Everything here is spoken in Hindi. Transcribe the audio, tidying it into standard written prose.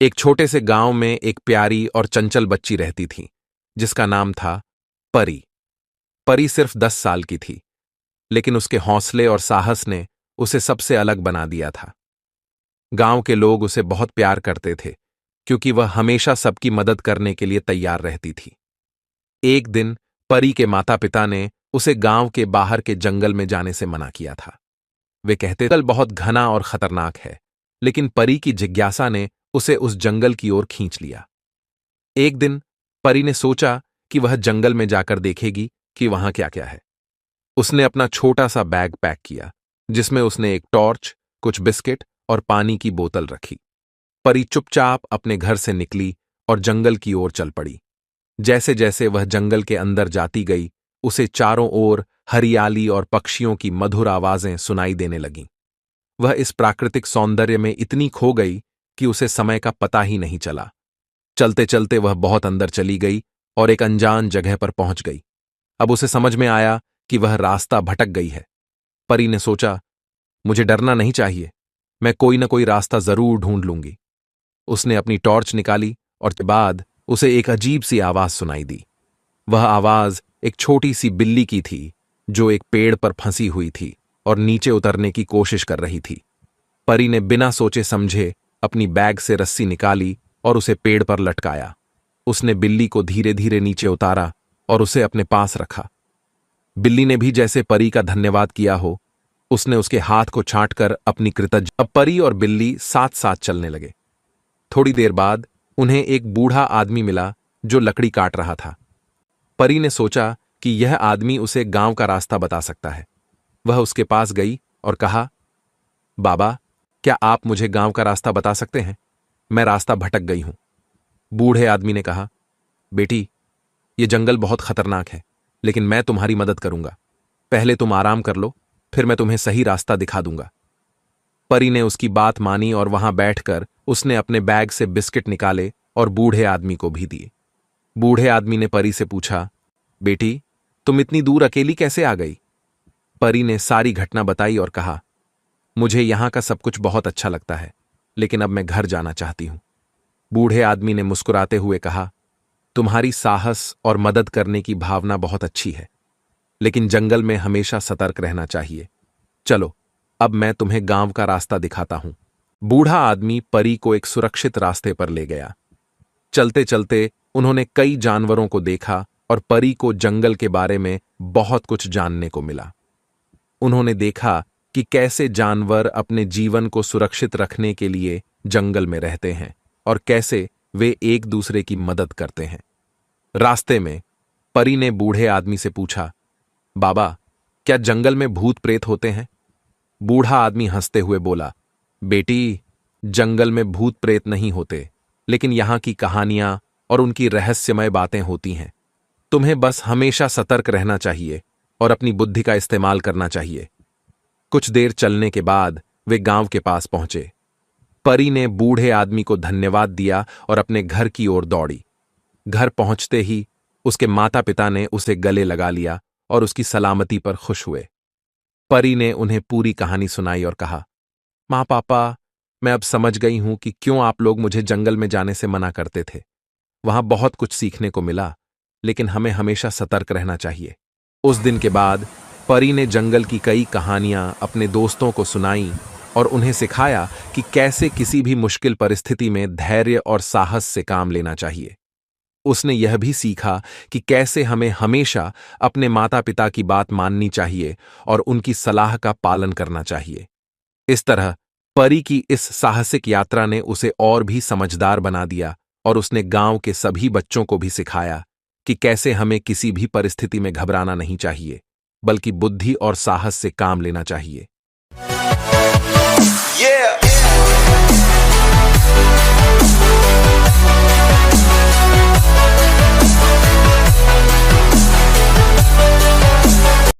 एक छोटे से गांव में एक प्यारी और चंचल बच्ची रहती थी जिसका नाम था परी। परी सिर्फ 10 साल की थी, लेकिन उसके हौसले और साहस ने उसे सबसे अलग बना दिया था। गांव के लोग उसे बहुत प्यार करते थे क्योंकि वह हमेशा सबकी मदद करने के लिए तैयार रहती थी। एक दिन परी के माता पिता ने उसे गांव के बाहर के जंगल में जाने से मना किया था। वे कहते जंगल बहुत घना और खतरनाक है, लेकिन परी की जिज्ञासा ने उसे उस जंगल की ओर खींच लिया। एक दिन परी ने सोचा कि वह जंगल में जाकर देखेगी कि वहां क्या क्या है। उसने अपना छोटा सा बैग पैक किया जिसमें उसने एक टॉर्च, कुछ बिस्किट और पानी की बोतल रखी। परी चुपचाप अपने घर से निकली और जंगल की ओर चल पड़ी। जैसे जैसे वह जंगल के अंदर जाती गई, उसे चारों ओर हरियाली और पक्षियों की मधुर आवाजें सुनाई देने लगीं। वह इस प्राकृतिक सौंदर्य में इतनी खो गई कि उसे समय का पता ही नहीं चला। चलते चलते वह बहुत अंदर चली गई और एक अनजान जगह पर पहुंच गई। अब उसे समझ में आया कि वह रास्ता भटक गई है। परी ने सोचा, मुझे डरना नहीं चाहिए, मैं कोई न कोई रास्ता जरूर ढूंढ लूंगी। उसने अपनी टॉर्च निकाली और बाद उसे एक अजीब सी आवाज सुनाई दी। वह आवाज एक छोटी सी बिल्ली की थी जो एक पेड़ पर फंसी हुई थी और नीचे उतरने की कोशिश कर रही थी। परी ने बिना सोचे समझे अपनी बैग से रस्सी निकाली और उसे पेड़ पर लटकाया। उसने बिल्ली को धीरे धीरे नीचे उतारा और उसे अपने पास रखा। बिल्ली ने भी जैसे परी का धन्यवाद किया हो, उसने उसके हाथ को छांटकर अपनी कृतज्ञता। अब परी और बिल्ली साथ साथ चलने लगे। थोड़ी देर बाद उन्हें एक बूढ़ा आदमी मिला जो लकड़ी काट रहा था। परी ने सोचा कि यह आदमी उसे गांव का रास्ता बता सकता है। वह उसके पास गई और कहा, बाबा, क्या आप मुझे गांव का रास्ता बता सकते हैं? मैं रास्ता भटक गई हूं। बूढ़े आदमी ने कहा, बेटी, यह जंगल बहुत खतरनाक है, लेकिन मैं तुम्हारी मदद करूंगा। पहले तुम आराम कर लो, फिर मैं तुम्हें सही रास्ता दिखा दूंगा। परी ने उसकी बात मानी और वहां बैठकर उसने अपने बैग से बिस्किट निकाले और बूढ़े आदमी को भी दिए। बूढ़े आदमी ने परी से पूछा, बेटी, तुम इतनी दूर अकेली कैसे आ गई? परी ने सारी घटना बताई और कहा, मुझे यहां का सब कुछ बहुत अच्छा लगता है, लेकिन अब मैं घर जाना चाहती हूं। बूढ़े आदमी ने मुस्कुराते हुए कहा, तुम्हारी साहस और मदद करने की भावना बहुत अच्छी है, लेकिन जंगल में हमेशा सतर्क रहना चाहिए। चलो, अब मैं तुम्हें गांव का रास्ता दिखाता हूं। बूढ़ा आदमी परी को एक सुरक्षित रास्ते पर ले गया। चलते चलते उन्होंने कई जानवरों को देखा और परी को जंगल के बारे में बहुत कुछ जानने को मिला। उन्होंने देखा कि कैसे जानवर अपने जीवन को सुरक्षित रखने के लिए जंगल में रहते हैं और कैसे वे एक दूसरे की मदद करते हैं। रास्ते में परी ने बूढ़े आदमी से पूछा, बाबा, क्या जंगल में भूत प्रेत होते हैं? बूढ़ा आदमी हंसते हुए बोला, बेटी, जंगल में भूत प्रेत नहीं होते, लेकिन यहां की कहानियां और उनकी रहस्यमय बातें होती हैं। तुम्हें बस हमेशा सतर्क रहना चाहिए और अपनी बुद्धि का इस्तेमाल करना चाहिए। कुछ देर चलने के बाद वे गांव के पास पहुंचे। परी ने बूढ़े आदमी को धन्यवाद दिया और अपने घर की ओर दौड़ी। घर पहुंचते ही उसके माता पिता ने उसे गले लगा लिया और उसकी सलामती पर खुश हुए। परी ने उन्हें पूरी कहानी सुनाई और कहा, माँ पापा, मैं अब समझ गई हूं कि क्यों आप लोग मुझे जंगल में जाने से मना करते थे। वहां बहुत कुछ सीखने को मिला, लेकिन हमें हमेशा सतर्क रहना चाहिए। उस दिन के बाद परी ने जंगल की कई कहानियां अपने दोस्तों को सुनाई और उन्हें सिखाया कि कैसे किसी भी मुश्किल परिस्थिति में धैर्य और साहस से काम लेना चाहिए। उसने यह भी सीखा कि कैसे हमें हमेशा अपने माता पिता की बात माननी चाहिए और उनकी सलाह का पालन करना चाहिए। इस तरह परी की इस साहसिक यात्रा ने उसे और भी समझदार बना दिया और उसने गांव के सभी बच्चों को भी सिखाया कि कैसे हमें किसी भी परिस्थिति में घबराना नहीं चाहिए, बल्कि बुद्धि और साहस से काम लेना चाहिए।